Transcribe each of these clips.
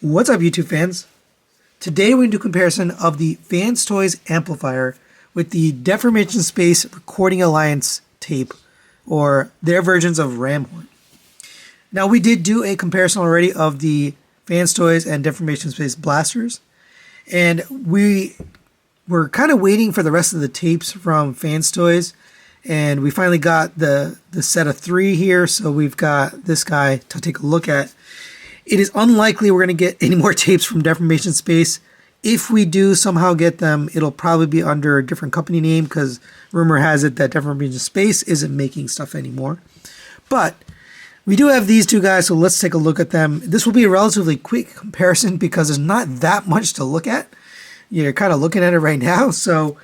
What's up, YouTube fans? Today we're going to do a comparison of the FansToys Amplifier with the Deformation Space Recording Alliance tape, or their versions of Ramhorn. Now, we did do a comparison already of the FansToys and Deformation Space blasters, and we were kind of waiting for the rest of the tapes from FansToys, and we finally got the set of 3 here, so we've got this guy to take a look at. It is unlikely we're going to get any more tapes from Deformation Space. If we do somehow get them, it'll probably be under a different company name, because rumor has it that Deformation Space isn't making stuff anymore. But we do have these two guys, so let's take a look at them. This will be a relatively quick comparison because there's not that much to look at. You're kind of looking at it right now. So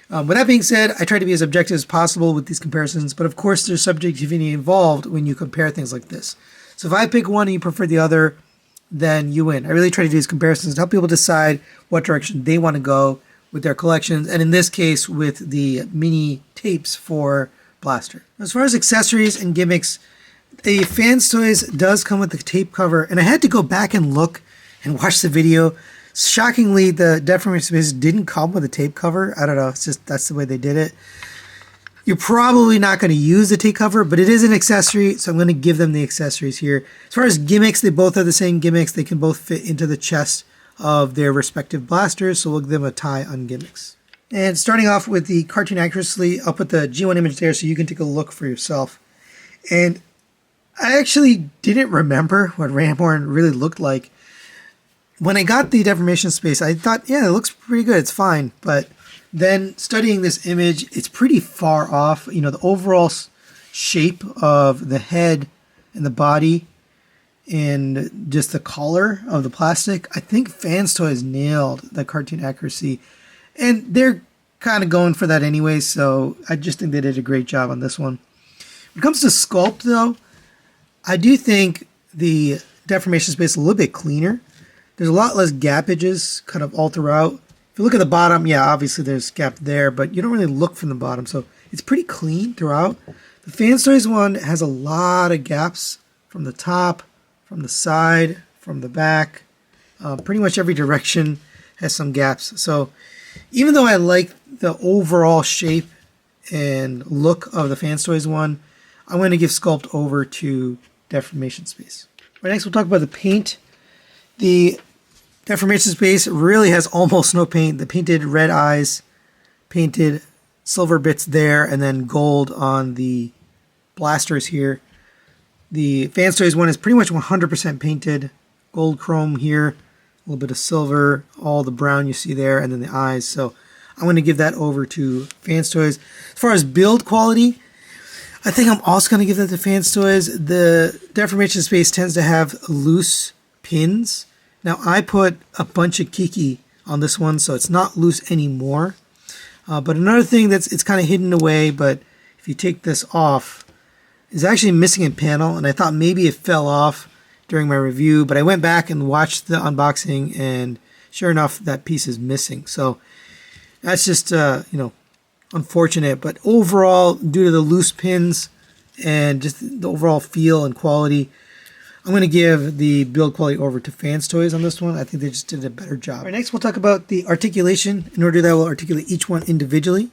with that being said, I try to be as objective as possible with these comparisons, but of course there's subjectivity involved when you compare things like this. So if I pick one and you prefer the other, then you win. I really try to do these comparisons to help people decide what direction they want to go with their collections, and in this case with the mini tapes for Blaster. As far as accessories and gimmicks, the FansToys does come with the tape cover, and I had to go back and look and watch the video. Shockingly, the Deformation Space didn't come with a tape cover. I don't know, it's just that's the way they did it. You're probably not going to use the tape cover, but it is an accessory, so I'm going to give them the accessories here. As far as gimmicks, they both have the same gimmicks. They can both fit into the chest of their respective blasters, so we'll give them a tie on gimmicks. And starting off with the cartoon accuracy, I'll put the G1 image there so you can take a look for yourself. And I actually didn't remember what Ramhorn really looked like. When I got the Deformation Space, I thought, yeah, it looks pretty good, it's fine, but then studying this image, it's pretty far off. You know, the overall shape of the head and the body and just the color of the plastic, I think FansToys nailed the cartoon accuracy. And they're kind of going for that anyway, so I just think they did a great job on this one. When it comes to Sculpt, though, I do think the Deformation Space is a little bit cleaner. There's a lot less gappages kind of all throughout. If you look at the bottom, yeah, obviously there's gap there, but you don't really look from the bottom, so it's pretty clean throughout. The FansToys one has a lot of gaps from the top, from the side, from the back. Pretty much every direction has some gaps. So even though I like the overall shape and look of the FansToys one, I'm going to give Sculpt over to Deformation Space. Right, next we'll talk about the paint. The Deformation Space really has almost no paint. The painted red eyes, painted silver bits there, and then gold on the blasters here. The FansToys one is pretty much 100% painted. Gold chrome here, a little bit of silver, all the brown you see there, and then the eyes. So I'm going to give that over to FansToys. As far as build quality, I think I'm also going to give that to FansToys. The Deformation Space tends to have loose pins. Now, I put a bunch of Kiki on this one, so it's not loose anymore. But another thing it's kind of hidden away, but if you take this off, is actually missing a panel, and I thought maybe it fell off during my review, but I went back and watched the unboxing, and sure enough, that piece is missing. So that's just, unfortunate. But overall, due to the loose pins and just the overall feel and quality, I'm going to give the build quality over to FansToys on this one. I think they just did a better job. All right, next we'll talk about the articulation. In order to do that, we'll articulate each one individually.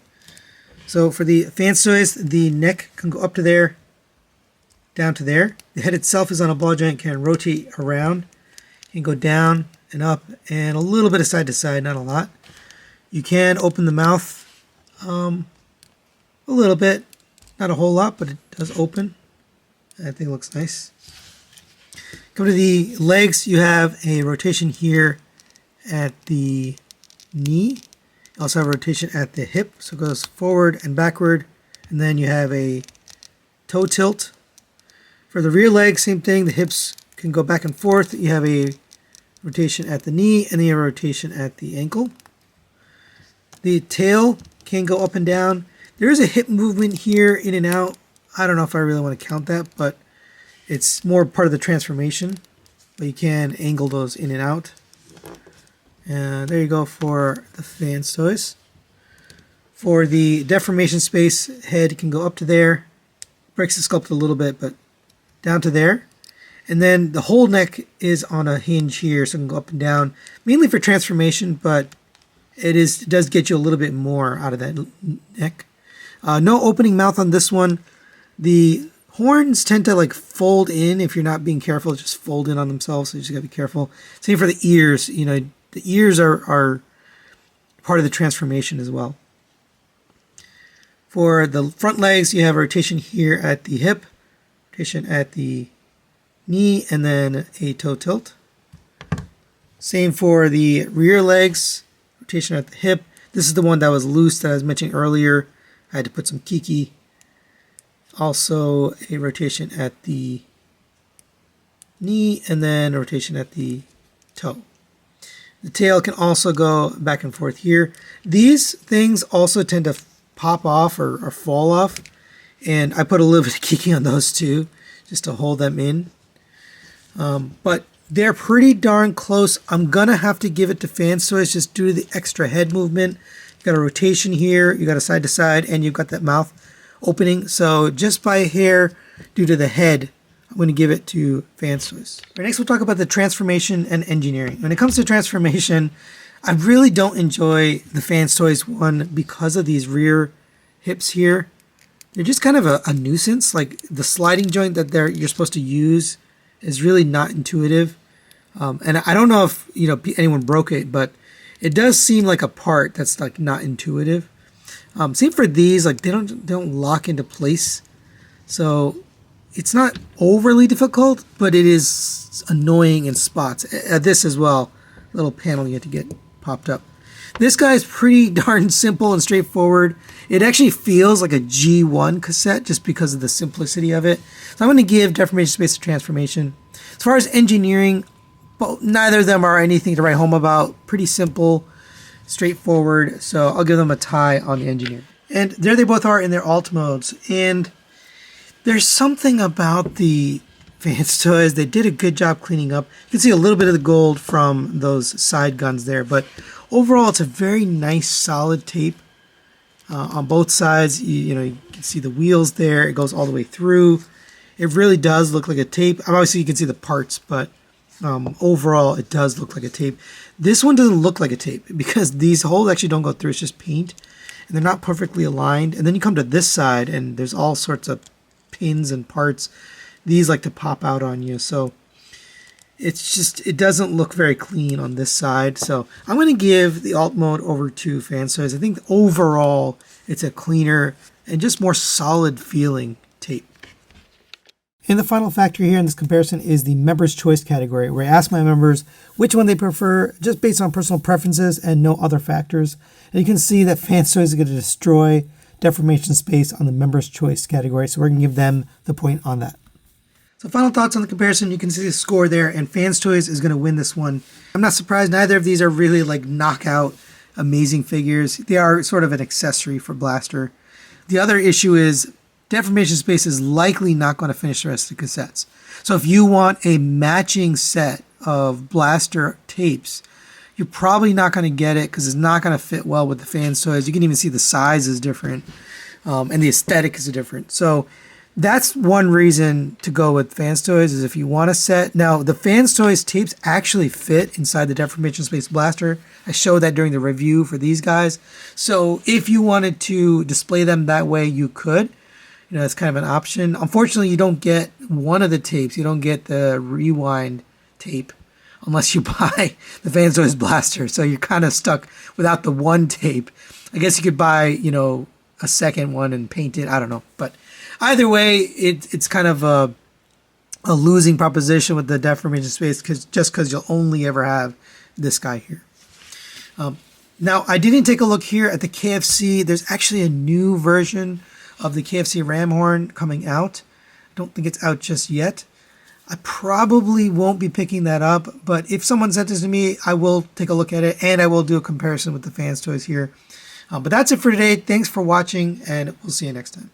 So for the FansToys, the neck can go up to there, down to there. The head itself is on a ball joint, can rotate around. You can go down and up and a little bit of side to side, not a lot. You can open the mouth a little bit, not a whole lot, but it does open. I think it looks nice. Come to the legs, you have a rotation here at the knee. You also have a rotation at the hip, so it goes forward and backward. And then you have a toe tilt. For the rear leg, same thing. The hips can go back and forth. You have a rotation at the knee, and then you have a rotation at the ankle. The tail can go up and down. There is a hip movement here, in and out. I don't know if I really want to count that, but it's more part of the transformation, but you can angle those in and out. And there you go for the FansToys. For the Deformation Space, head can go up to there. Breaks the sculpt a little bit, but down to there. And then the whole neck is on a hinge here, so it can go up and down, mainly for transformation, but it does get you a little bit more out of that neck. No opening mouth on this one. The horns tend to like fold in if you're not being careful, just fold in on themselves, so you just gotta be careful. Same for the ears. You know, the ears are part of the transformation as well. For the front legs, you have a rotation here at the hip, rotation at the knee, and then a toe tilt. Same for the rear legs, rotation at the hip. This is the one that was loose that I was mentioning earlier. I had to put some kiki. Also a rotation at the knee, and then a rotation at the toe. The tail can also go back and forth here. These things also tend to pop off or fall off, and I put a little bit of kiki on those too, just to hold them in. But they're pretty darn close. I'm gonna have to give it to FansToys just due to the extra head movement. You got a rotation here, you got a side to side, and you've got that mouth opening. So just by a hair, due to the head, I'm going to give it to FansToys. Right, next we'll talk about the transformation and engineering. When it comes to transformation, I really don't enjoy the FansToys one because of these rear hips here. They're just kind of a nuisance. Like the sliding joint that you're supposed to use is really not intuitive. And I don't know if anyone broke it, but it does seem like a part that's like not intuitive. Same for these, like they don't lock into place. So it's not overly difficult, but it is annoying in spots. This as well, little panel you have to get popped up. This guy is pretty darn simple and straightforward. It actually feels like a G1 cassette just because of the simplicity of it. So I'm going to give Deformation Space a transformation. As far as engineering, neither of them are anything to write home about. Pretty simple, straightforward. So I'll give them a tie on the engineer. And there they both are in their alt modes. And there's something about the FansToys. They did a good job cleaning up. You can see a little bit of the gold from those side guns there, but overall it's a very nice solid tape on both sides. You can see the wheels there. It goes all the way through. It really does look like a tape. Obviously you can see the parts, but overall it does look like a tape. This one doesn't look like a tape because these holes actually don't go through. It's just paint and they're not perfectly aligned. And then you come to this side and there's all sorts of pins and parts. These like to pop out on you, so it doesn't look very clean on this side. So I'm going to give the alt mode over to FansToys. I think overall it's a cleaner and just more solid feeling tape. And the final factor here in this comparison is the members choice category, where I ask my members which one they prefer just based on personal preferences and no other factors. And you can see that FansToys is going to destroy Deformation Space on the members choice category, so we're going to give them the point on that. So final thoughts on the comparison, you can see the score there, and FansToys is going to win this one. I'm not surprised. Neither of these are really like knockout amazing figures. They are sort of an accessory for Blaster. The other issue is Deformation Space is likely not going to finish the rest of the cassettes. So if you want a matching set of Blaster tapes, you're probably not going to get it because it's not going to fit well with the FansToys. You can even see the size is different, and the aesthetic is different. So that's one reason to go with FansToys, is if you want a set. Now, the FansToys tapes actually fit inside the Deformation Space Blaster. I showed that during the review for these guys. So if you wanted to display them that way, you could. That's kind of an option. Unfortunately, you don't get one of the tapes. You don't get the rewind tape unless you buy the FansToys Blaster. So you're kind of stuck without the one tape. I guess you could buy, a second one and paint it. I don't know. But either way, it's kind of a losing proposition with the Deformation Space because you'll only ever have this guy here. Now, I didn't take a look here at the KFC. There's actually a new version of the KFC Ramhorn coming out. I don't think it's out just yet. I probably won't be picking that up, but if someone sent this to me, I will take a look at it, and I will do a comparison with the FansToys here. But that's it for today. Thanks for watching, and we'll see you next time.